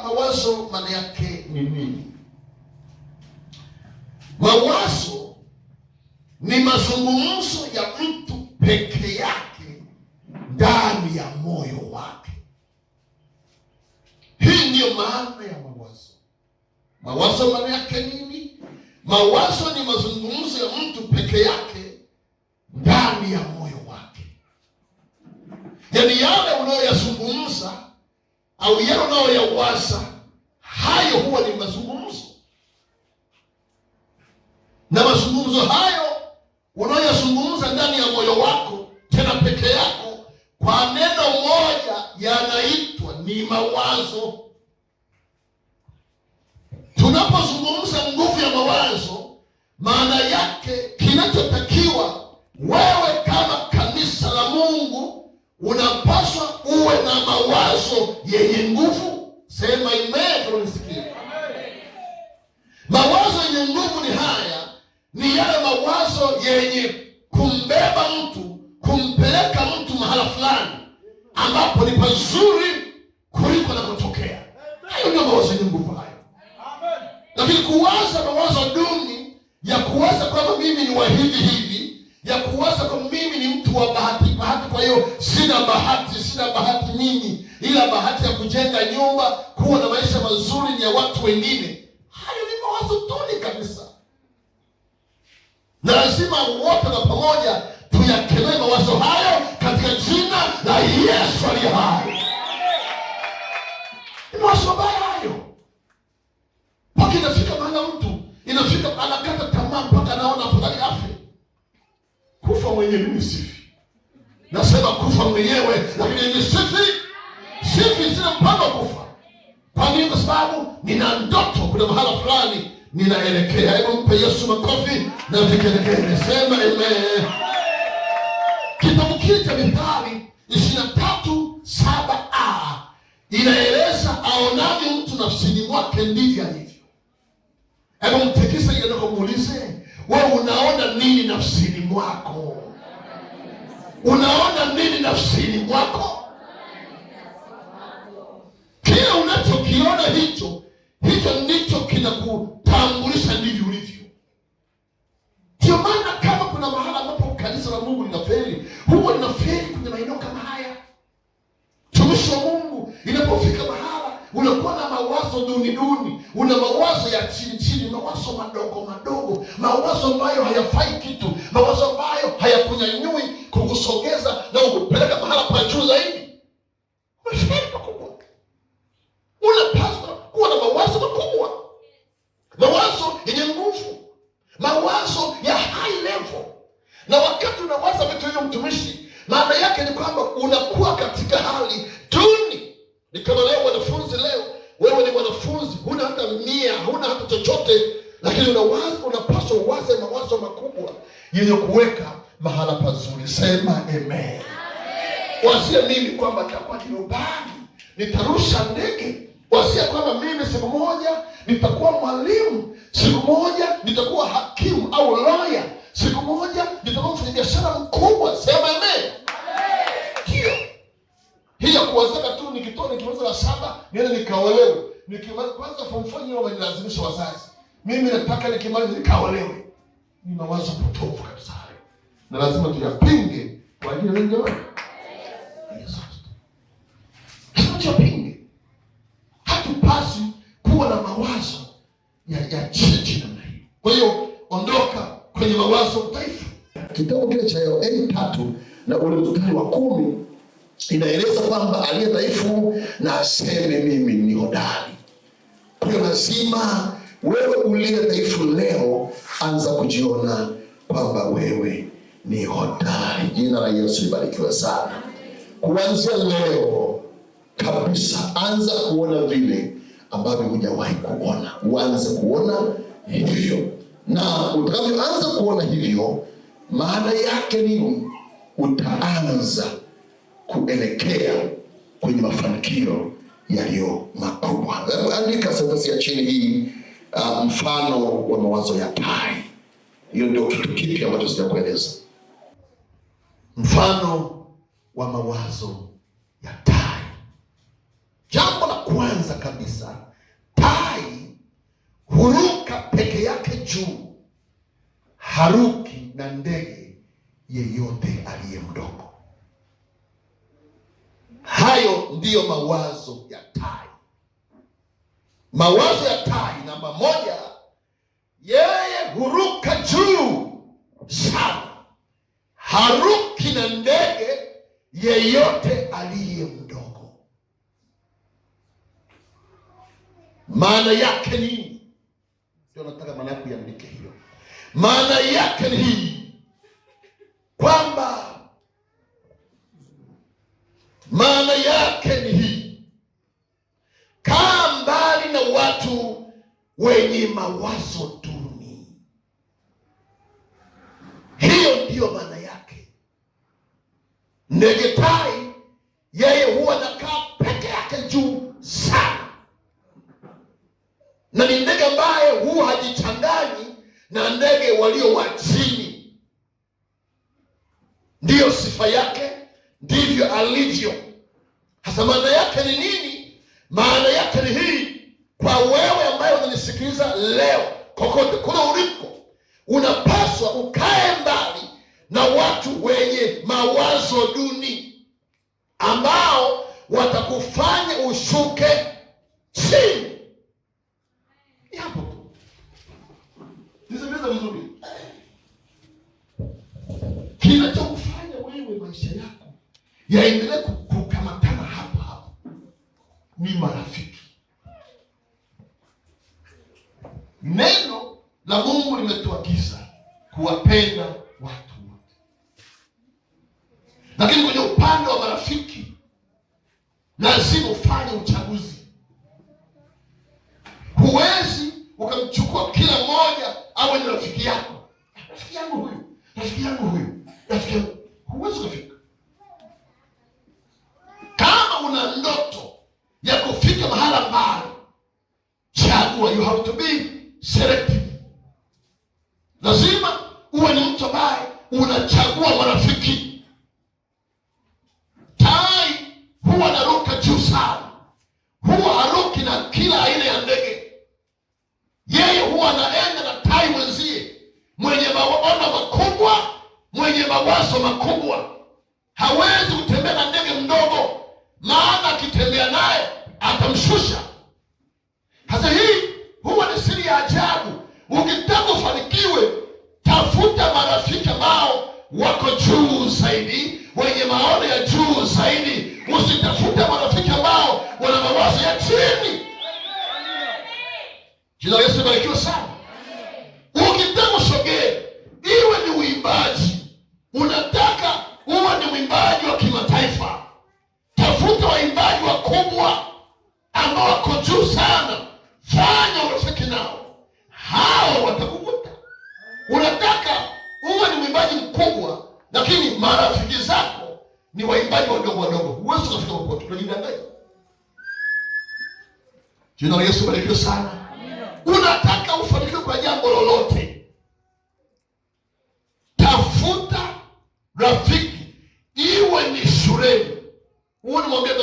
mawazo maana yake ni nini? Mawazo ni mazungumzo ya mtu peke yake ndani ya moyo wake. Hii ndiyo maana ya mawazo. Mawazo maana yake nini? Mawazo ni mazungumzo ya mtu peke yake ndani ya moyo wake. Yaani yale unayoyazungumza au yale unayoyawaza, hayo huwa ni mazungumzo. Na mazungumzo hayo unayoyazungumza ndani ya moyo wako, tena peke yako, kwa neno moja, yanaitwa ni mawazo. Tunapozungumza nguvu ya mawazo, maana yake kinachotakiwa wewe kama kanisa la Mungu, unapaswa uwe na mawazo yenye nguvu. Sema amen, tunasikia. Mawazo yenye nguvu ni haya, ni yale mawazo yenye kumbeba mtu, kumpeleka mtu mahala fulani ambapo ni pazuri kuliko anapotokea. Hayo ndio mawazo yenye nguvu hayo. Lakini kuwaza mawazo duni ya kuwaza kwamba mimi ni wa hivi hivi, ya kuwaza kwamba mimi ni mtu wa bahati, kwa hiyo sina bahati mimi, ila bahati ya kujenga nyumba, kuwa na maisha mazuri ni ya watu wengine. Hayo ni mawazo duni kabisa. Na lazima wote na pamoja tuyakemee mawazo hayo katika jina la Yesu aliye hai. Ni mawazo mabaya hayo. Mpaka inafika maana mtu anakata tamaa mpaka anaona afadhali afe. Kufa mwenyewe ni sifi. Nasema kufa mwenyewe, lakini ni sifi. Sifi sina mpango kufa. Kwa nini? Kwa sababu nina ndoto, kuna mahala fulani ninaelekea. Hebu mpe Yesu makofi na vigelegele. Sema amen. Kitabu kile cha Mithali 23:7a inaeleza aonavyo mtu nafsini mwake ndivyo alivyo. Hebu mtekisa ile ndio kumuulize, wewe unaona nini nafsini mwako? Unaona nini nafsini mwako? Kile unachokiona hicho ndicho kinakutambulisha ndivyo ulivyo. Ndio maana kama kuna mahala ambapo kanisa la Mungu linafeli, huwa linafeli kwenye maeneo kama haya. Tumishi wa Mungu inapofika mahala unakuwa na mawazo duni, una mawazo ya chini, mawazo madogo, mawazo ambayo hayafai kitu, mawazo ambayo hayakunyanyui kukusogeza na ukupeleka mahala pa juu zaidi. Umefeli pakubwa. Unapaswa kuwa na mawazo makubwa, mawazo yenye nguvu, mawazo ya high level. Na wakati unawaza vitu hivyo, mtumishi, maana yake ni kwamba unakuwa katika hali duni. Ni kama leo wanafunzi, wewe ni mwanafunzi, huna hata 100, huna hata chochote, lakini unapaswa uwaze mawazo makubwa yenye kuweka mahala pazuri. Sema amen. Wazia mimi kwamba nitakuwa rubani, nitarusha ndege. Wazia kwamba mimi siku moja nitakuwa mwalimu, siku moja nitakuwa hakimu au lawyer, siku moja nitakuwa mfanyabiashara mkubwa. Sema amen. Hiyo kuwazaka tu nikimaliza la 7 niende nikaolewe. Nikimaliza kwanza form 4 niwe nilazimisha wazazi. Mimi nataka nikimaliza nikaolewe. Ni mawazo potofu kabisa hayo. Na lazima tuyapinge kwa ajili ya nini? Yesu. Tunapinge. Hatupasi kuwa na mawazo ya chini namna hii. Kwa hiyo ondoka kwenye mawazo dhaifu. Kitabu kile cha Yoeli 3 na ule mstari wa 10 inaeleza kwamba aliye dhaifu na aseme mimi ni hodari. Kwa hiyo lazima wewe uliye dhaifu leo, anza kujiona kwamba wewe ni hodari. Jina la Yesu libarikiwe sana. Kuanzia leo kabisa, anza kuona vile ambavyo hujawahi kuona. Uanze kuona hivyo. Na utakapoanza kuona hivyo, maana yake ni utaanza kuelekea kwenye mafanikio yaliyo makubwa. Andika sentensi ya chini hii, mfano wa mawazo ya tai. Hiyo ndio kitu kipi ambacho sijakueleza. Mfano wa mawazo ya tai. Jambo la kwanza kwanza kabisa, tai huruka peke yake juu, haruki na ndege yeyote aliye mdogo. Hayo ndiyo mawazo ya tai. Mawazo ya tai namba moja, yeye huruka juu sana, haruki na ndege yeyote aliye mdogo. Maana yake nini? Ndio nataka maana kuiandike hiyo. Maana yake ni hii kwamba kaa mbali na watu wenye mawazo duni. Hiyo ndiyo maana yake. Ndege tai yeye huwa anakaa peke yake juu sana, na ni ndege ambaye huwa hajichanganyi na ndege walio wa chini. Ndiyo sifa yake, ndivyo alivyo. Hasa maana yake ni nini? Maana yake ni hii: kwa wewe ambaye unanisikiliza leo, kokote kule uliko, unapaswa ukae mbali na watu wenye mawazo duni, ambao watakufanya ushuke chini. Ni hapo tu. Nisikilize vizuri. Kinachokufanya wewe maisha yako yaendelee kukamatana hapa hapa ni marafiki. Neno la Mungu limetuagiza kuwapenda watu wote, lakini kwenye upande wa marafiki lazima ufanye uchaguzi. Huwezi ukamchukua kila mmoja awe ni rafiki yako. Rafiki yangu huyu, rafiki yangu huyu, rafiki yangu. Huwezi kufika. Kama una ndoto ya kufika mahala mbali, chagua. You have to be selective. Lazima uwe ni mtu ambaye unachagua marafiki. Tai huwa anaruka juu sana, huwa haruki na kila aina ya ndege. Yeye huwa anaenda na tai mwenzie mwenye maono makubwa, mwenye mawazo makubwa. Hawezi kutembea na ndege mdogo, maana akitembea naye atamshusha. Sasa hii huwa ni siri ya ajabu. Ukitaka ufanikiwe, tafuta marafiki ambao wako juu zaidi, wenye maono ya juu zaidi. Usitafute marafiki ambao wana mawazo ya chini. Jina la Yesu libarikiwe sana. Ukitaka usogee, iwe ni uimbaji, unataka uwe ni mwimbaji wa kimataifa, tafuta waimbaji wakubwa ambao wako juu sana, fanya urafiki nao, hao watakuvuta. Unataka uwe ni mwimbaji mkubwa, lakini marafiki zako ni waimbaji wadogo wadogo, huwezi kufika popote. Unajidanganya. Jina la Yesu libarikiwe sana. Unataka ufanikiwe kwa jambo lolote, tafuta rafiki, iwe ni shuleni. Huo ni mwambia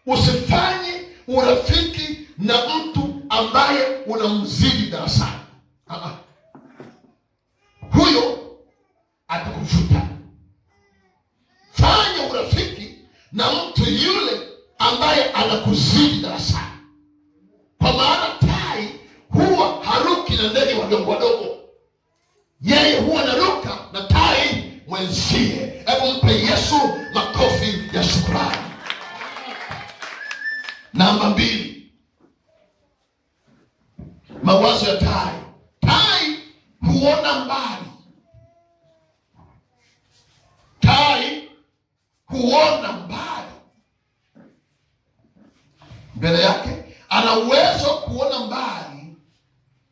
usifanye urafiki na mtu ambaye unamzidi darasani. Huyo atakuvuta. Fanya urafiki na mtu yule ambaye anakuzidi darasani, kwa maana tai huwa haruki na ndege wadogo wadogo. Yeye huwa anaruka na tai mwenzie. Hebu mpe Yesu makofi ya shukrani. Namba 2, mawazo ya tai. Tai huona mbali. Tai huona mbali. Mbele yake ana uwezo kuona mbali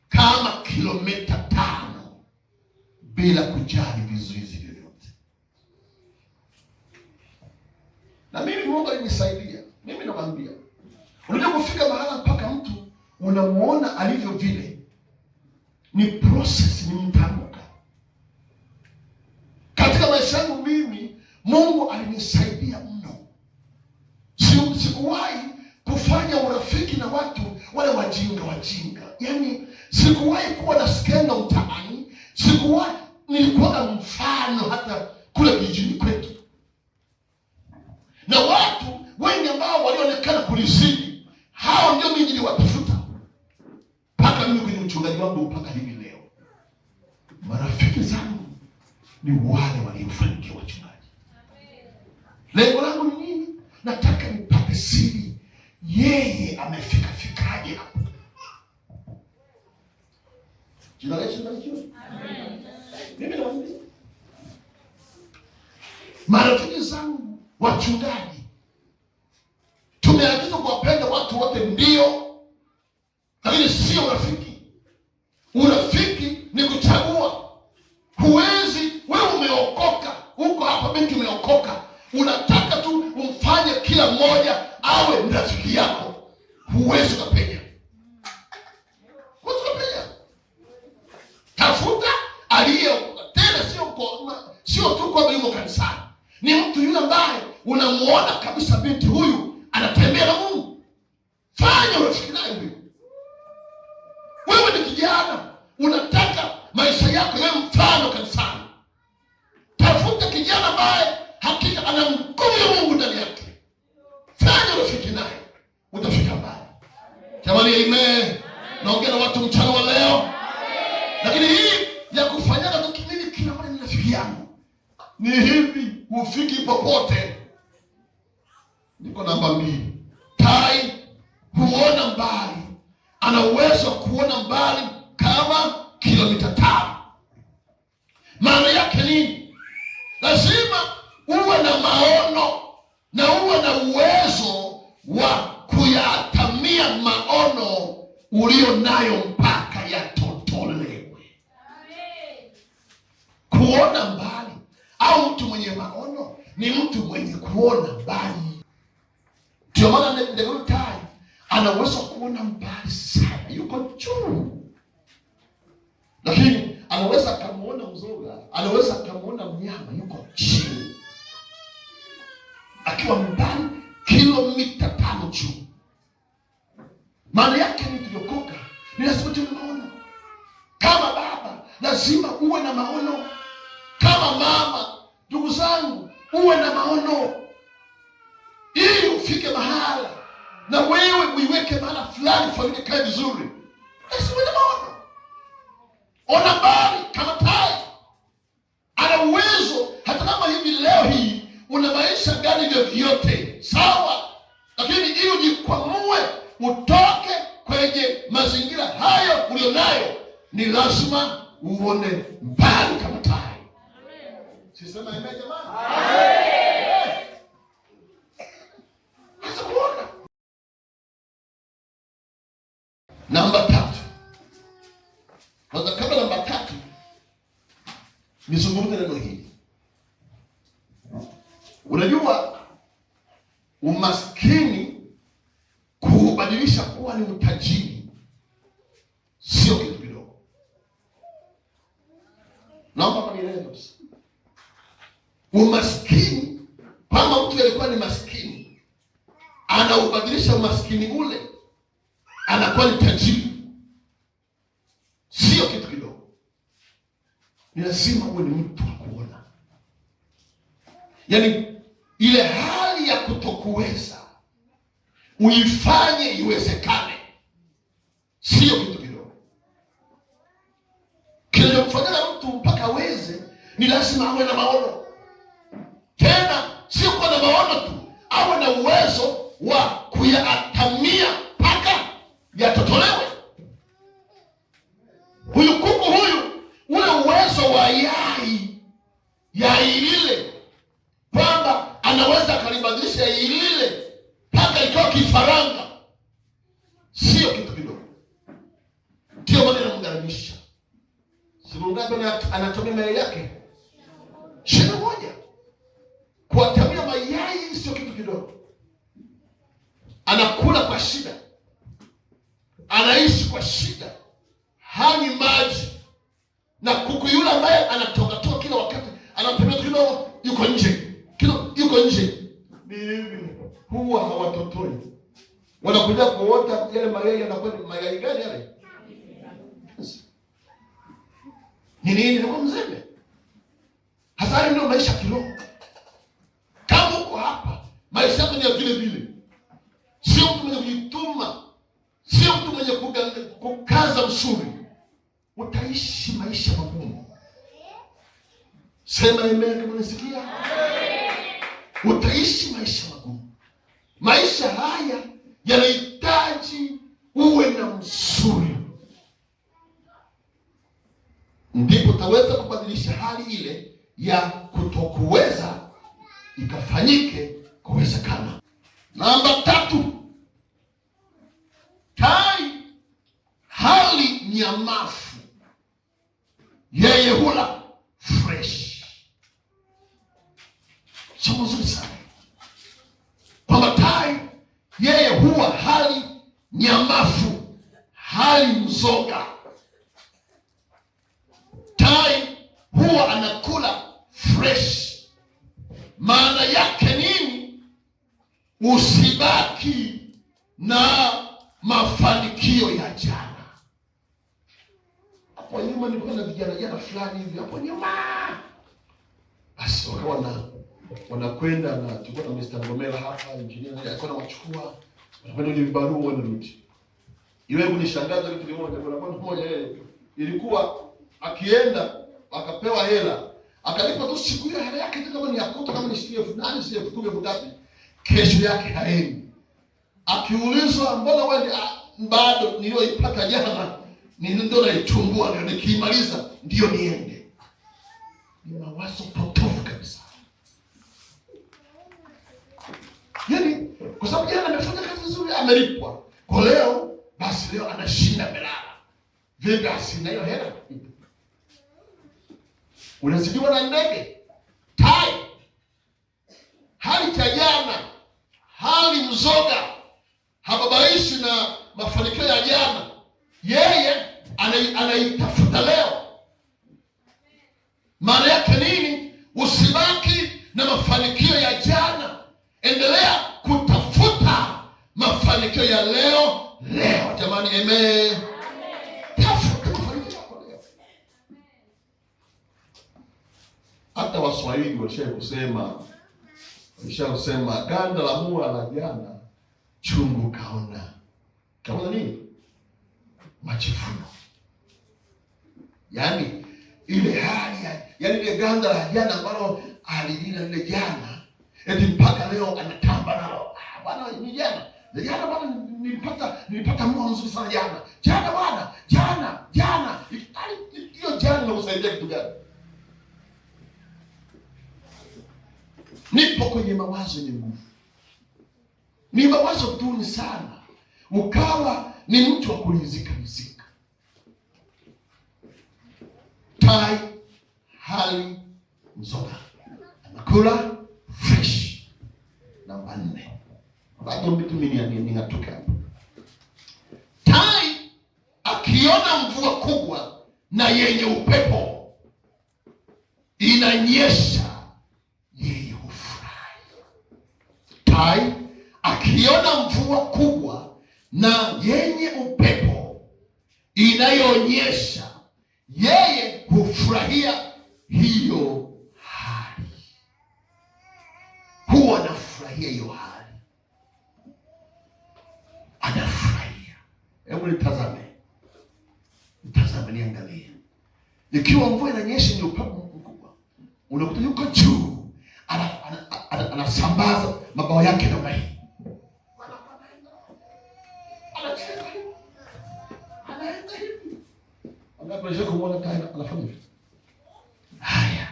kama kilomita 5 bila kujali vizuizi vyovyote. Na mimi Mungu alinisaidia. Mimi nakwambia, unajua kufika mahala mpaka mtu unamuona alivyo vile, ni process, ni mtambuka. Katika maisha yangu mimi, Mungu alinisaidia mno. Sikuwahi wajinga. Yaani sikuwahi kuwa na skendo mtaani, sikuwahi, nilikuwa mfano hata kule kijijini kwetu. Na watu wengi ambao walionekana kunizidi, hao ndio mimi niliwatafuta. Mpaka mimi kwenye mchungaji wangu mpaka hivi leo. Marafiki zangu ni wale waliofanikiwa wachungaji. Lengo langu ni nini? Nataka nipate siri. Yeye amefikaje hapo? Jina la Yesu libarikiwe. Amen. Mimi nawaambia marafiki zangu wachungaji, tumeagizwa kuwapenda watu wote, ndio, lakini sio urafiki. Urafiki ni kuchagua. Huwezi wewe umeokoka, uko hapa, binti umeokoka, unataka tu umfanye kila mmoja awe rafiki yako. Huwezi kupenya. Tafuta aliyeokoka. Tena sio tu kwa yuko kanisani. Ni mtu yule ambaye unamuona kabisa binti huyu anatembea na Mungu. Fanya urafiki naye huyo. Wewe ni kijana, unataka maisha yako yawe mfano kanisani. Tafuta kijana ambaye hakika ana nguvu ya Mungu ndani yake. Fanya urafiki naye, utafika mbali. Jamani, amen. Naongea na watu mchana wa leo. Lakini hii ya kufanyana tu kimini kila mara ni rafiki yangu, ni hivi, ufiki popote. Niko namba 2. Tai huona mbali. Ana uwezo kuona mbali kama kilomita 5. Maana yake nini? Lazima uwe na maono na uwe na uwezo wa kuyatamia maono ulio nayo mpaka yatotolewe. Kuona mbali, au mtu mwenye maono ni mtu mwenye kuona mbali. Ndio maana ndege tai anaweza kuona mbali sana, yuko juu, lakini anaweza kumuona mzoga, anaweza kumuona mnyama yuko chini, akiwa mbali kilomita 5 juu. Maana yake ni tuliokoka, ni lazima tuwe na maono. Kama baba lazima uwe na maono. Kama mama, ndugu zangu, uwe na maono ili ufike mahala na wewe uiweke mahala fulani, familia kae vizuri. Lazima uwe na maono. Ona mbali kama tai. Ana uwezo hata kama hivi leo hii una maisha gani vyovyote, sawa, lakini ili ujikwamue utoke kwenye mazingira hayo ulionayo, ni lazima uone mbali kama tai. Sisema amen jamani? Amen. Sasa kuona. Namba 3. Kwanza kabla namba 3 nizungumze neno hili. Unajua umaskini kuubadilisha kuwa ni utajiri sio kitu kidogo. Naomba mnielewe kabisa. Umaskini, kama mtu alikuwa ni maskini, anaubadilisha umaskini ule anakuwa ni tajiri, sio kitu kidogo. Ni lazima uwe ni mtu wa kuona. Yaani ile hali ya kutokuweza uifanye iwezekane, sio kitu kidogo. Kinachomfanya mtu mpaka aweze ni lazima awe na maono. Tena sio kwa na maono tu, awe na uwezo wa kuyatamia mpaka yatotolewe. Huyu kuku huyu, ule uwezo wa yai lile, kwamba anaweza kalibadilisha yai lile mpaka ikawa kifaranga, sio kitu kidogo. Ndio maana namgaribisha. Siku ngapi anatumia mayai yake? 21. Kuatamia mayai sio kitu kidogo. Anakula kwa shida, anaishi kwa shida, hani maji. Na kuku yule ambaye anatoka kila wakati, anatembea kilo yuko nje, ni hivi, huwa hawatotoi. wanakuja kuota yale mayai, yanakwenda mayai gani yale? Ni nini? Ni mzembe. Hasa ndio maisha kiroho. Kama uko hapa, maisha yako ni ya vile vile. Sio mtu mwenye kujituma, sio mtu mwenye kukaza msuri, utaishi maisha magumu. Sema amen kama unasikia. Utaishi maisha magumu. Maisha haya yanahitaji uwe na msuri, ndipo utaweza kubadilisha hali ile ya kutokuweza ikafanyike kuwezekana. Namba 3, tai hali nyamafu, yeye hula fresh. Somo zuri sana kwamba tai yeye huwa hali nyamafu, hali mzoga. Tai huwa anakula fresh. Maana yake nini? Usibaki na mafanikio ya jana. Hapo nyuma nilikuwa na vijana fulani hivi hapo nyuma. Basi wakawa wanakwenda na tulikuwa na Mr. Ngomela hapa, engineer alikuwa anawachukua, wanakwenda kwenye vibarua wanarudi. Iwe kunishangaza kitu kimoja, kuna mtu mmoja yeye ilikuwa akienda akapewa hela, akalipa tu siku hiyo hela yake kama ni yakuta, kama ni shilingi 8,000 shilingi 10,000 ngapi, kesho yake haendi. Akiulizwa mbona wewe bado niliyoipata jana ndio naichungua ndio nikimaliza ndio niende. Ni mawazo potofu kabisa. Yaani kwa sababu jana amefanya kazi nzuri, amelipwa. Kwa leo basi leo anashinda melala. Vipi asina hiyo hela? Unazidiwa na ndege. Tai hali cha jana, hali mzoga, hababaishi na mafanikio ya jana. Yeye anaitafuta leo. Maana yake nini? Usibaki na mafanikio ya jana, endelea kutafuta mafanikio ya leo. Jamani, amen. Tafuta mafanikio yako leo. Hata Waswahili walishakusema ganda la mua la jana chungu kaona. Kaona nini? Majivuno. Yaani ile hali yaani ile ganda la jana ambalo alilina ile jana, eti mpaka leo anatamba nalo. Bwana ni jana. Jana bwana nilipata mua mzuri sana jana. Jana bwana, jana. Hiyo jana inakusaidia kitu gani? Nipo kwenye mawazo yenye nguvu. Ni mawazo duni sana. Ukawa ni mtu wa kulizika. Tai hali mzoga, anakula fresh. Namba 4. Bado mtu ninatoka hapo. Tai akiona mvua kubwa na yenye upepo inanyesha, yeye hufurahi. Tai akiona mvua kubwa na yenye upepo inayonyesha, yeye hufurahia hiyo hali. Huwa anafurahia hiyo hali. Anafurahia. Hebu nitazame, niangalie. Ikiwa mvua inanyesha ni upepo mkubwa, unakuta yuko juu, anasambaza mabawa yake namna hii. Anaenda kumwona tai anafanya hivi. Haya.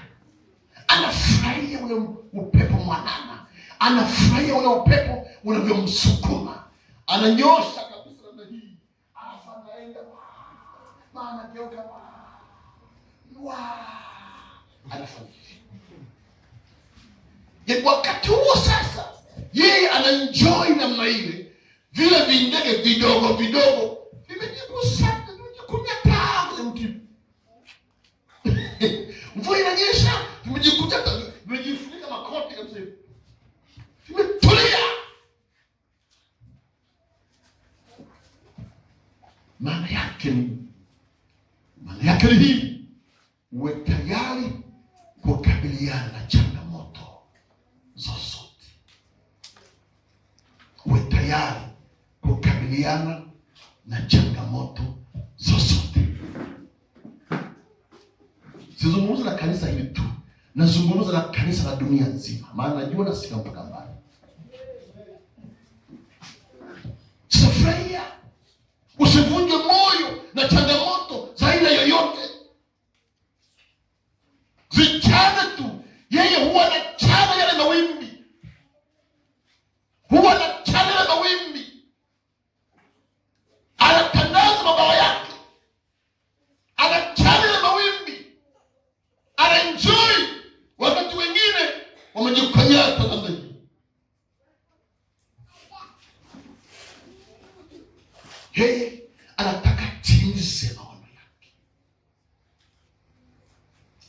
Anafurahia ule upepo mwanana. Anafurahia ule upepo unavyomsukuma. Ananyosha kabisa namna hii. Anaenda. Maana geuka. Anafanya hivi. Wakati huo sasa, yeye anaenjoy namna ile. Vile vindege vidogo vimejigusa. Mvua inanyesha, vimejifunika makoti kabisa. Vimetulia. Maana yake ni hii: uwe tayari kukabiliana na changamoto zozote. Uwe tayari kukabiliana na changamoto zozote. Sizungumza na kanisa hili tu, nazungumza na kanisa la dunia nzima, maana najua nasika mpaka mbali. Safari, usivunje moyo na changamoto za aina yoyote. Zichane tu. Yeye huwa anachana yale mawimbi, anatandaza mabawa yake, anachana yale mawimbi, anaenjoy. Wakati wengine wamejikanyata namna hii. Yeye anataka timize maono yake.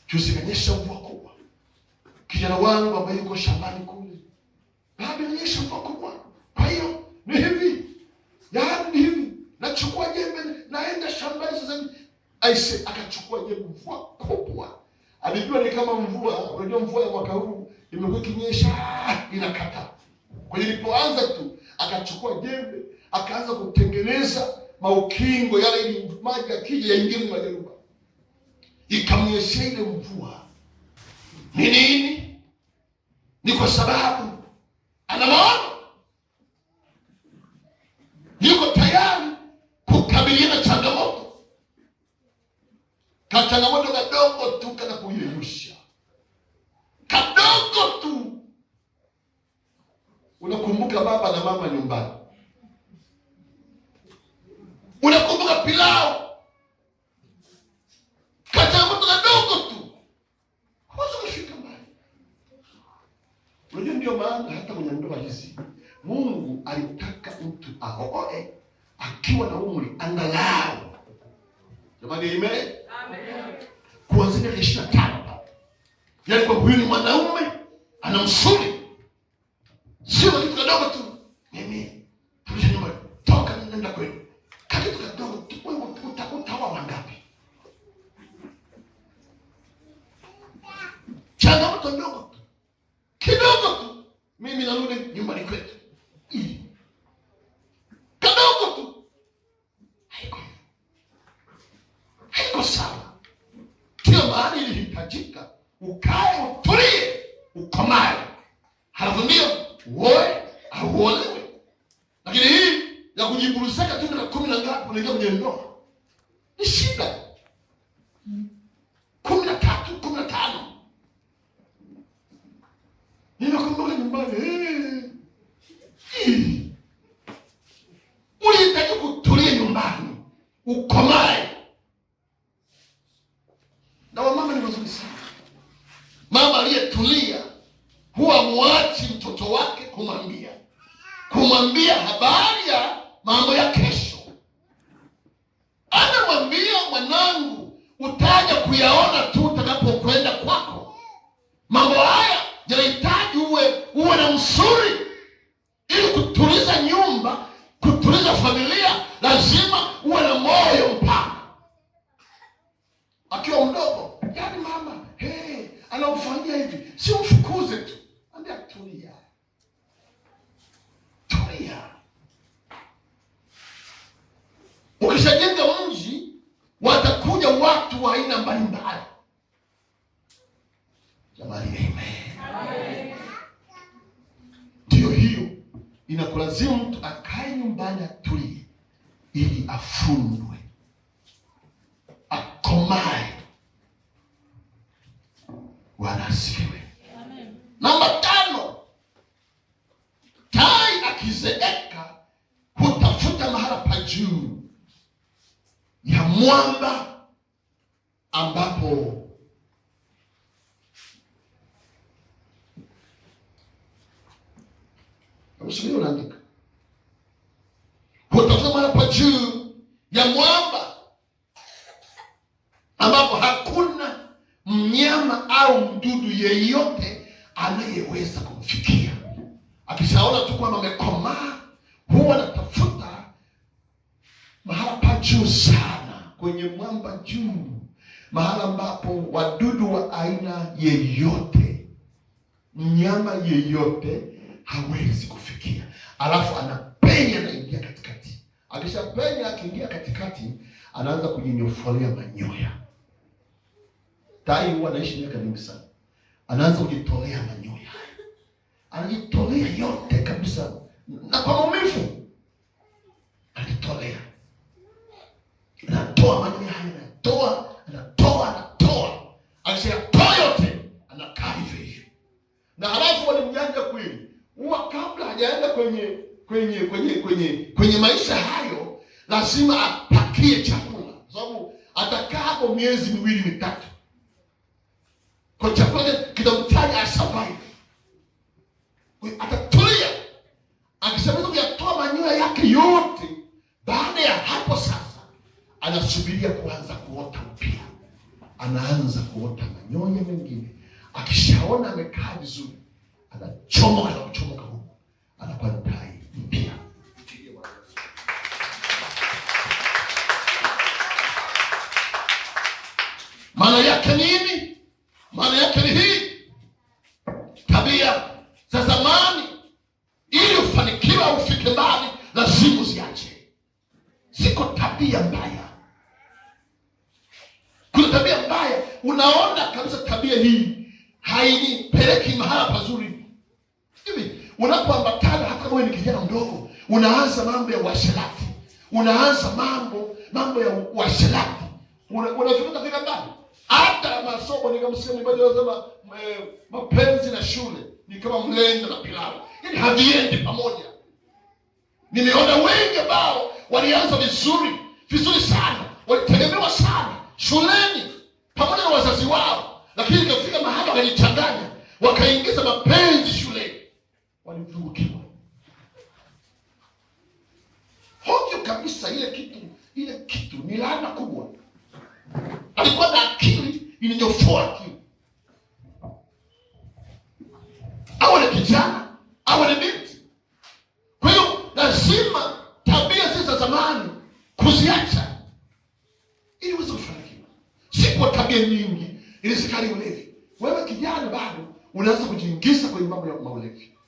Tusikanyesha mvua kubwa. Kijana wangu ambaye yuko shambani kule, baba nyesha mvua kubwa. Kwa hiyo ni hivi. Yaani hivi. Nachukua jembe naenda shambani sasa hivi. Aise akachukua jembe, mvua kubwa. Alijua ni kama mvua, unajua mvua ya mwaka huu imekuwa kinyesha inakata. Kwa hiyo ilipoanza tu akachukua jembe, akaanza kutengeneza maukingo yale ili maji akija yaingie majaruba. Ikamnyesha ile mvua. Ni nini? Ni kwa sababu ana maono. Yuko tayari kukabiliana changamoto. Changamoto kadogo tu kana kuyeyusha. Kadogo tu. Unakumbuka baba na mama nyumbani. Unakumbuka pilau. Changamoto kadogo tu. Huwezi kufika mbali. Unajua ndio maana hata kwenye ndoa hizi Mungu alitaka mtu aoe akiwa na umri angalau. Jamani, amen. Kuanzia 25. Yaani kwa huyu ni mwanaume ana msuli. Sio kitu kidogo tu. Mimi tulisha nyumba toka nenda kwenu. Kitu kidogo tu wewe utawa wangapi? Changamoto ndogo tu. Kidogo tu. Mimi narudi nyumbani kwetu. Kadogo tu. Haiko sawa. Kila mahali ilihitajika ukae, utulie, ukomae. Halafu ndio uoe au uolewe. Lakini hii ya kujiburuzeka tu na 10 na ngapi unaingia kwenye ndoa ni shida. 13, 15. Ninakumbuka nyumbani. Ulihitaji kutulia nyumbani, ukomae. Na wamama ni wazuri sana. Mama aliyetulia huwa muachi mtoto wake kumwambia habari ya mambo ya kesho. Anamwambia, mwanangu, utaja kuyaona tu utakapokwenda kwako. Mambo haya yanahitaji uwe na msuri ili kutuliza nyumba, kutuliza familia. Lazima uwe na moyo mpana. Akiwa mdogo, yaani mama, anaufanyia hivi, si mfukuze tu. Ambia tulia. Ukishajenga mji, watakuja watu wa aina mbalimbali. Jamani, amen. Ndio hiyo inakulazimu mtu akae nyumbani atulie ili afundwe, akomae. Bwana asifiwe. Namba 5. Tai akizeeka hutafuta mahala pa juu ya mwamba ambapo usiwe unaandika. Hutafuta mahala pa juu ya mwamba ambapo hakuna mnyama au mdudu yeyote anayeweza kumfikia. Akishaona tu kwamba amekomaa, huwa anatafuta mahala pa juu sana, kwenye mwamba juu, mahala ambapo wadudu wa aina yeyote, mnyama yeyote hawezi kufikia. Alafu anapenya, anaingia katikati. Akishapenya, akiingia katikati, anaanza kujinyofolea manyoya. Tai huwa anaishi miaka mingi sana. Anaanza kujitolea manyoya, anajitolea yote kabisa, na kwa maumivu anajitolea, anatoa manyoya haya, anatoa. Akishatoa yote, anakaa hivyo. Na halafu wale mjanja kweli, huwa kabla hajaenda kwenye maisha hayo, lazima apakie chakula, kwa sababu atakaa hapo miezi 2-3. Kwa chakula kitamtaja asurvive. Atatulia. Akishamaliza kuyatoa manyoya yake yote, baada ya hapo sasa anasubiria kuanza kuota upya. Anaanza kuota manyoya mengine. Akishaona amekaa vizuri, anachomoka huko, anakuwa tai mpya. Maana yake nini? Maana yake ni hii: tabia za zamani, ili ufanikiwe ufike mbali, lazima uziache. Siko tabia mbaya. Kuna tabia mbaya, unaona kabisa tabia hii hainipeleki mahala pazuri. Hivi unapoambatana, hata wewe ni kijana mdogo, unaanza mambo ya uasherati, unaanza mambo ya uasherati, unafikia fika mbali. Hata masomo ni kama sema ibada lazima, mapenzi na shule ni kama mlenda na pilau, yaani haviendi pamoja. Nimeona wengi ambao walianza vizuri sana, walitegemewa sana shuleni pamoja na wazazi wao, lakini ikafika mahali wakajichanganya, wakaingiza mapenzi shuleni, walimfungukiwa hovyo kabisa. Ile kitu ni laana kubwa. Alikuwa na akili ilinyofoa akili. Awe ni kijana, awe ni binti. Kwa hiyo lazima tabia zile za zamani kuziacha ili uweze kufanikiwa. Si kwa tabia nyingi ili zikali ulevi. Wewe kijana bado unaanza kujiingiza kwenye mambo ya maulevi.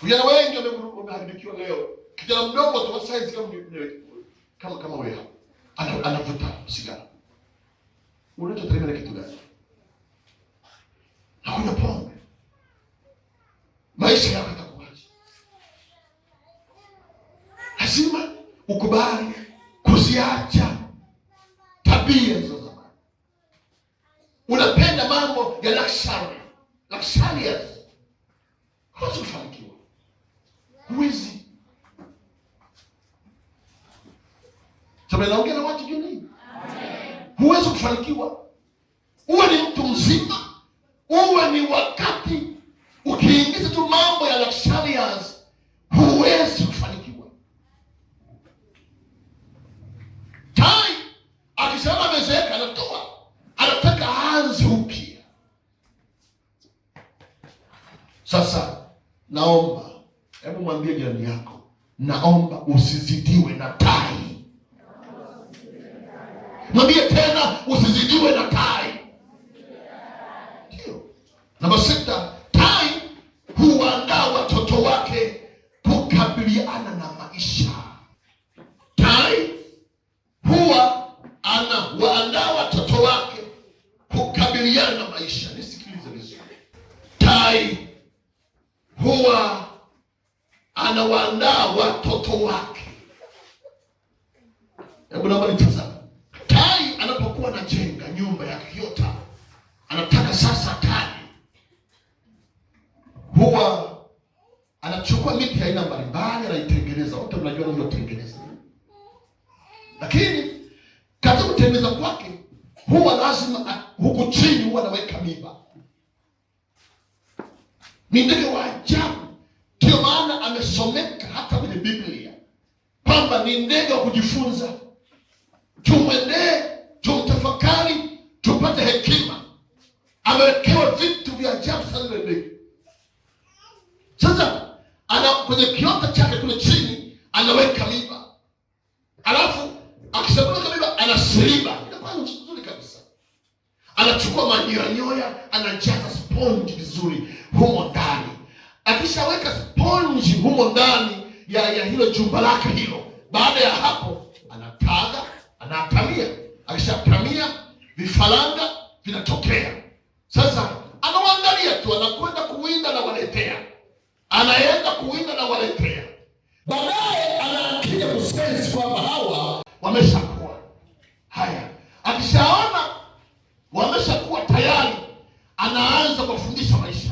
Vijana wengi wameharibikiwa leo. Kijana mdogo tu size kama wewe hapo, anavuta sigara. Unachotegemea kitu gani? Hauna pombe. Maisha yako yatakuwaje? Lazima ukubali kuziacha tabia za zamani. Unapenda mambo ya luxurious. Huwezi kufanikiwa. Huwezi. Sasa naongea na watu juu. Huwezi kufanikiwa. Uwe ni mtu mzima, uwe ni wakati ukiingiza tu mambo ya luxurious, huwezi kufanikiwa. Tai akisema amezeeka, anataka aanze upya. Sasa naomba, hebu mwambie jirani yako, naomba usizidiwe na tai. Mwambie tena, usizidiwe na tai. Ndio. Namba 6, tai huandaa watoto wake kukabiliana na maisha. Tai huwa anawaandaa watoto wake kukabiliana na maisha. Nisikilize vizuri. Tai huwa anawaandaa watoto wake. Hebu naomba nitazame. Tai anapokuwa anajenga nyumba ya kiota, anataka sasa tai huwa anachukua miti aina mbalimbali, anaitengeneza. Wote mnajua ndio kutengeneza. Lakini katika kutengeneza kwake huwa lazima huku chini huwa anaweka miba. Ni ndege wa ajabu. Ndio maana amesomeka hata kwenye Biblia kwamba ni ndege wa kujifunza. Tumwendee, tumtafakari, tupate hekima. Amewekewa vitu vya ajabu sana ile ndege. Sasa kwenye kiota chake kule chini anaweka miba. anajaza sponge vizuri humo ndani. Akishaweka sponge humo ndani ya hilo jumba lake hilo, baada ya hapo anataga, anatamia. Akishatamia vifaranga vinatokea. Sasa anawaangalia tu, anakwenda kuwinda na waletea, anaenda kuwinda na waletea. Baadaye anakuja kusense kwamba hawa wameshakuwa haya. Akishaona wameshakuwa tayari, anaanza kufundisha maisha.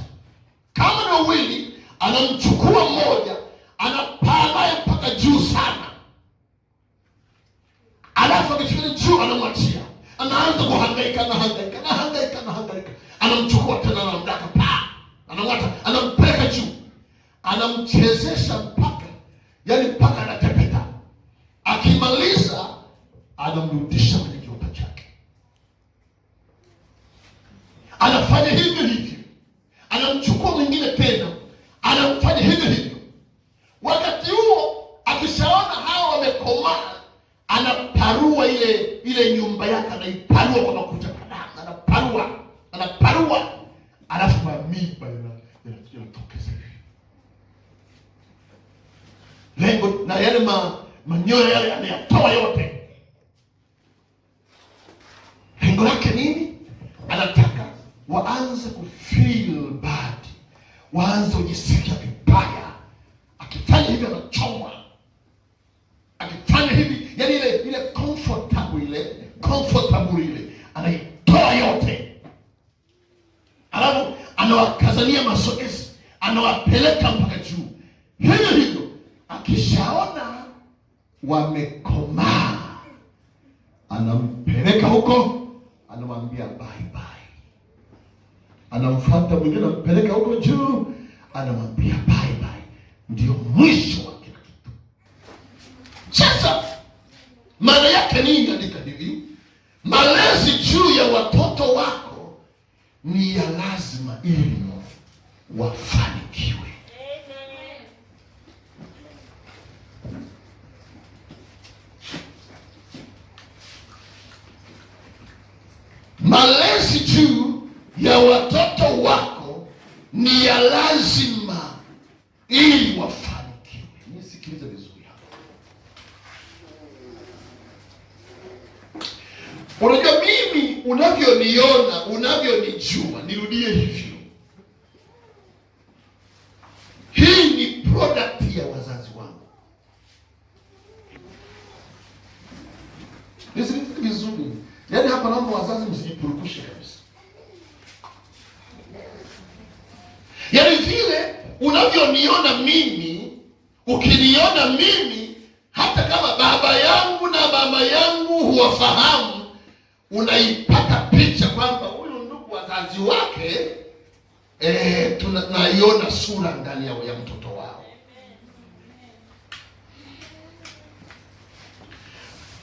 Kama ni wawili, anamchukua mmoja, anapaa naye mpaka juu sana, alafu akifika juu anamwachia. Anaanza kuhangaika, anamchukua tena, anamdaka pa, anamwata, anampeleka juu, anamchezesha mpaka anatepeta. Akimaliza anamrudisha kwenye kiota chake. Anafanya hivyo, anamchukua mwingine tena, anamfanya hivyo. Wakati huo akishaona hao wamekomaa, anaparua ile nyumba yake, anaiparua kwa makucha kadhaa, anaparua, alafu mamiba yanatokeza lengo, na yale manyoya yale anayatoa yote. Lengo lake nini? Anataka waanze kufeel bad, waanze kujisikia vibaya. Akifanya hivi anachomwa, akifanya hivi, yani ile comfortable ile anaitoa yote, alafu anawakazania mazoezi, anawapeleka mpaka juu. Hivyo akishaona wamekomaa, anampeleka huko, anamwambia bye bye. Anamfuata mwingine, anampeleka huko juu, anamwambia bye bye. Ndio mwisho wa kila kitu. Sasa maana yake nini? Andika hivi: malezi juu ya watoto wako ni ya lazima ili wafanikiwe. Malezi juu ya watoto wako ni ya lazima ili wafanikiwe. Nisikilize vizuri hapa. Unajua mimi unavyoniona, unavyonijua, nirudie hivyo, hii ni product ya wazazi wangu. Nisikilize vizuri. Yaani hapa naomba wazazi msijipurukushe kabisa. Yaani vile unavyoniona mimi, ukiniona mimi, hata kama baba yangu na mama yangu huwafahamu, unaipata picha kwamba huyu ndugu wazazi wake tunaiona sura ndani ya mtoto wao.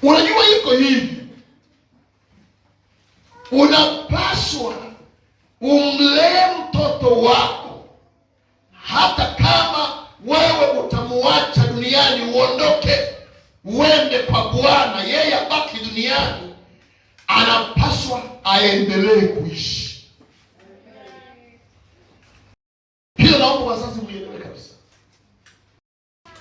Unajua iko hivi, unapaswa umlee mtoto wako, hata kama wewe utamuacha duniani, uondoke uende kwa Bwana, yeye abaki duniani, anapaswa aendelee kuishi. Hilo naomba wazazi muelewe kabisa.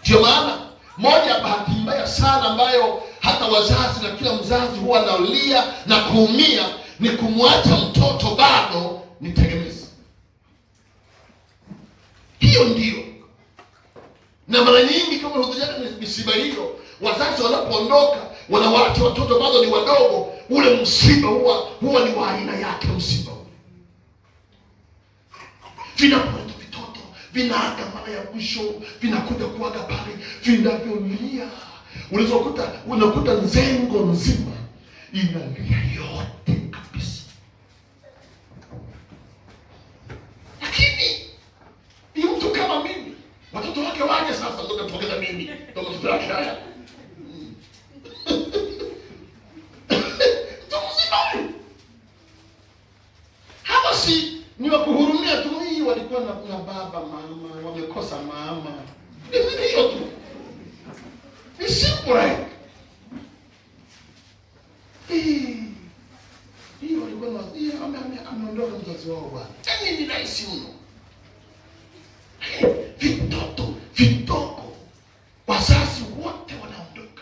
Ndio maana moja ya bahati mbaya sana ambayo hata wazazi na kila mzazi huwa analia na kuumia ni kumwacha mtoto bado ni tegemezi. Hiyo ndio. Na mara nyingi kama hudhuriana misiba hiyo, wazazi wanapoondoka wanawaacha watoto bado ni wadogo, ule msiba huwa ni wa aina yake. Msiba vinapoenda vitoto vinaaga mara ya mwisho, vinakuja kuaga pale vinavyolia, unakuta nzengo nzima inalia yote kabisa. Lakini ni mtu kama mimi, watoto wake waje sasa, ndio tutokeza mimi ndio mtoto wake haya. Hapa si ni wa kuhurumia tu, hii walikuwa na baba mama, wamekosa mama. Ni hiyo tu. Ni simple. Hii walikuwa na ameondoka mzazi wazazi wao bwana. Yaani ni rahisi mno. Vitoto vidogo, wazazi wote wanaondoka.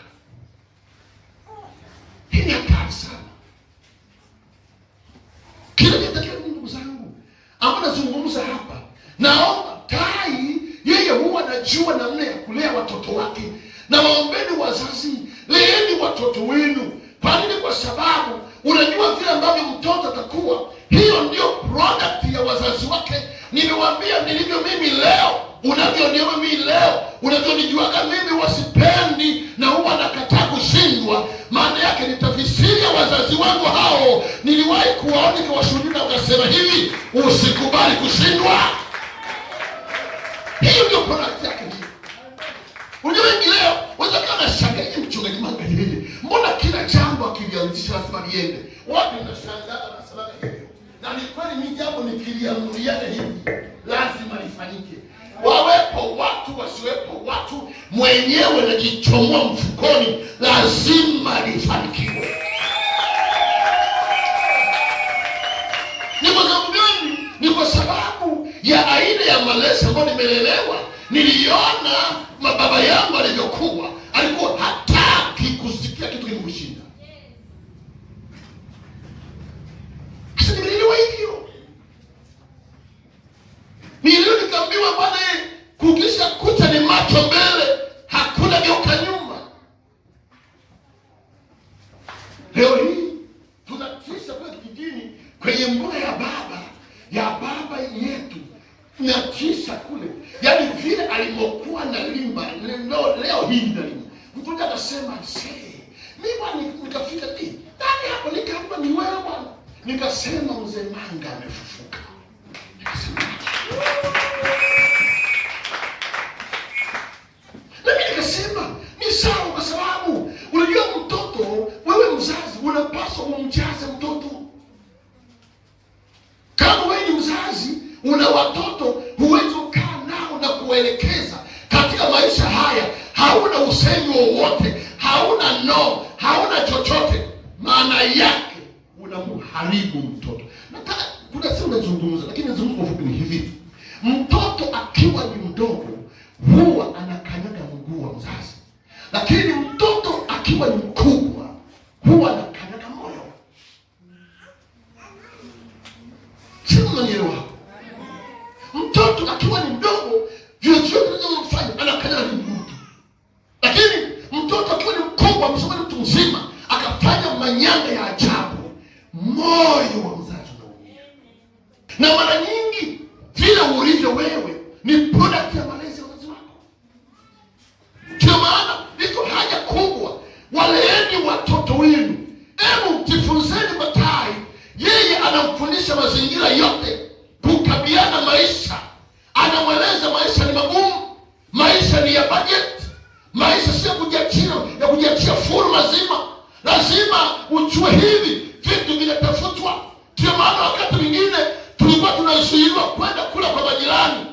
Hii ni hatari sana. Kile nitakiwa ndugu zangu, ama nazungumza hapa, naomba tai yeye huwa anajua namna ya kulea watoto wake. Na waombeni wazazi, leeni watoto wenu. Kwa nini? Kwa sababu unajua vile ambavyo mtoto atakuwa, hiyo ndio product ya wazazi wake. Nimewaambia nilivyo mimi leo, unavyoniona mimi leo, unavyonijuaga mimi, wasipendi na huwa nakataa kushindwa. Maana yake nitafisiria wazazi wangu hao. Niliwahi kuwaona nikiwashuhudia, wakasema hivi, usikubali kushindwa. Hiyo ndio product yake. Unajua wengi leo wanataka na shangaji mchungaji mangalie. Mbona kila jambo akilianzisha lazima liende? Watu wanashangaa wanasema hivyo. Na ni kweli mimi jambo nikiliamulia hivi lazima lifanyike. Wawepo watu wasiwepo watu, mwenyewe najichomoa mfukoni, lazima lifanikiwe. Ni kwa sababu gani? Ni kwa sababu ya aina ya malezi ambayo nimelelewa. Niliona mababa yangu alivyokuwa, alikuwa hataki kusikia kitu kimshinda. Sasa nilelewa hivyo. Nilio nikaambiwa bwana, kukisha kucha ni macho mbele, hakuna geuka nyuma. Leo hii tunatisha kwa kijijini, kwenye mbuga ya baba yetu, natisha kule. Yaani vile alimokuwa na limba, leo hii na limba. Mtu akasema, mimi bwana nikafika nani hapo, nikaamba ni wewe bwana. Nikasema mzee Manga amefufuka. Nikasema ni sawa, kwa sababu unajua mtoto, wewe mzazi unapaswa umjaze mtoto. Kama wewe ni mzazi una watoto, huwezi kukaa nao na kuelekeza katika maisha haya. Hauna usemi wowote, hauna chochote, maana yake unamharibu mtoto. Nataka kuna sio nazungumza, lakini nazungumza kwa ufupi. Ni hivi, mtoto akiwa ni mdogo huwa anakanyaga mguu wa mzazi, lakini mtoto akiwa ni mkubwa huwa anakanyaga moyo. Sio mnanielewa? Mtoto akiwa ni mdogo, vyovyote anachofanya anakanyaga mguu. Lakini mtoto akiwa ni mkubwa, msoma mtu mzima, akafanya manyanga ya ajabu, moyo wa mzazi unaumia. Na mara nyingi vile ulivyo wewe ni product ya malezi ya wazazi wako. Ndio maana iko haja kubwa, waleeni watoto wenu. Hebu jifunzeni kwa tai. Yeye anamfundisha mazingira yote, kukabiliana maisha. Anamweleza maisha ni magumu, maisha ni ya budget, maisha si ya kujiachia furu mazima. Lazima ujue hivi vitu vinatafutwa. Ndio maana wakati mwingine tulikuwa tunazuiliwa kwenda kula kwa majirani.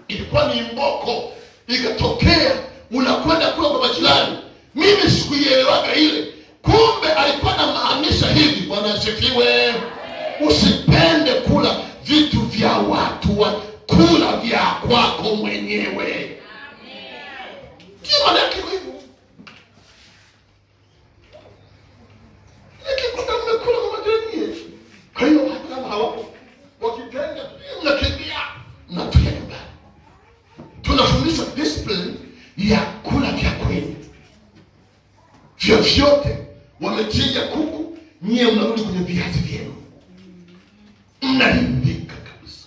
Ilikuwa ni mboko, ikatokea unakwenda kula kwa majirani. Mimi sikuielewaga ile. Kumbe alikuwa anamaanisha hivi, Bwana asifiwe, usipende kula vitu vya watu, kula vya kwako mwenyewe. Ndio maana yake hivyo. Nikikuta mmekula kwa majirani, kwa hiyo hata kama hawapo, wakitenga mnakimbia, mnatoka nyumbani. Tunafundishwa discipline ya kula vya kweli. Vyovyote wamechinja kuku, nyie mnarudi kwenye viazi vyenu, mnalimbika kabisa.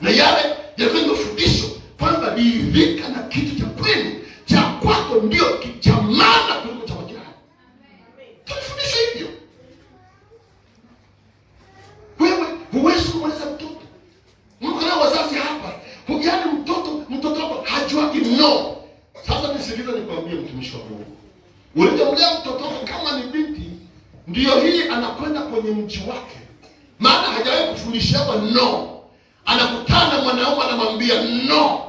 Na yale yalikuwa fundisho kwamba liivika na kitu cha kwenu, cha kwako ndio cha maana kuliko cha majirani. Tunafundisha hivyo. Wewe huwezi kumweleza mtoto. Mko na wazazi hapa, hujali mtoto wako hajuagi no. Sasa nisikilize nikwambie, mtumishi wa Mungu. Ulijamlea mtoto wako kama ni binti, ndio hii anakwenda kwenye mji wake. Maana hajawahi kufundishwa no. Anakutana mwanaume anamwambia no.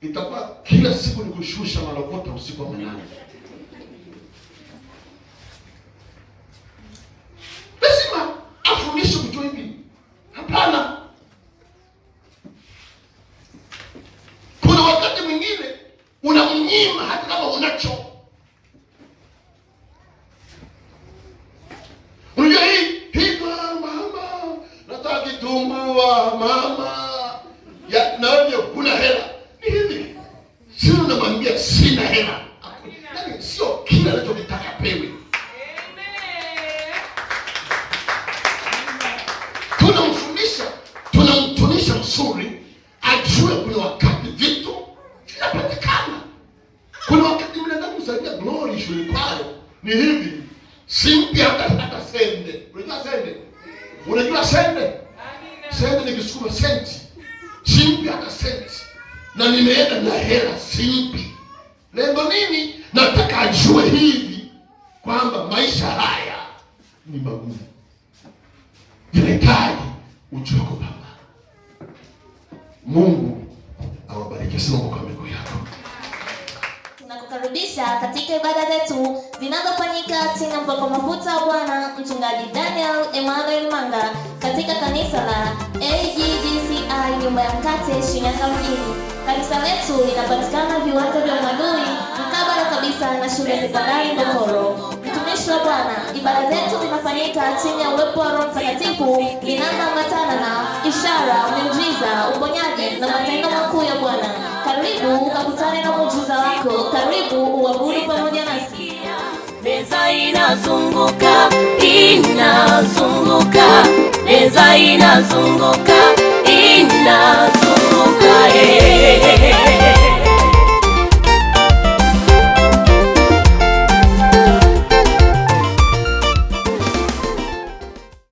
Itakuwa kila siku ni kushusha malokota usiku wa manane. Lazima afundishe kujua hivi. nyima hata kama unacho. Unajua hii mama, nataka kitumbua mama. Ya na wewe kuna hela. Ni hivi. Sio unamwambia sina hela. Yaani sio kila anachotaka pewe. Tunamtunisha mzuri ajue kuna wakati vitu vinapatikana. Kuna wakati mnadamu saidia glory shule kwao. Ni hivi. Simpi hata sende. Unajua sende? Unajua sende? Sende ni Kisukuma senti. Simpi hata senti. Na nimeenda na hela simpi. Lengo nini? Nataka ajue hivi kwamba maisha haya ni magumu. Inahitaji ujue kwa Baba. Mungu awabariki sana kwa mikono yako. Tunakukaribisha katika ibada zetu zinazofanyika chini ya mpako mafuta wa Bwana Mchungaji Daniel Emmanuel Manga katika kanisa la AGDCI Nyumba ya Mkate Shinyanga mjini. Kanisa letu linapatikana viwanja vya Mwadui mkabala kabisa na shule ya sekondari Ngokoro. Mtumishi wa Bwana, ibada zetu zinafanyika chini ya uwepo wa Roho Mtakatifu inayoambatana na ishara, miujiza, uponyaji na matendo makuu ya Bwana. Karibu ukakutane na muujiza wako. Karibu uabudu pamoja nasi. Meza inazunguka, meza inazunguka, inazunguka.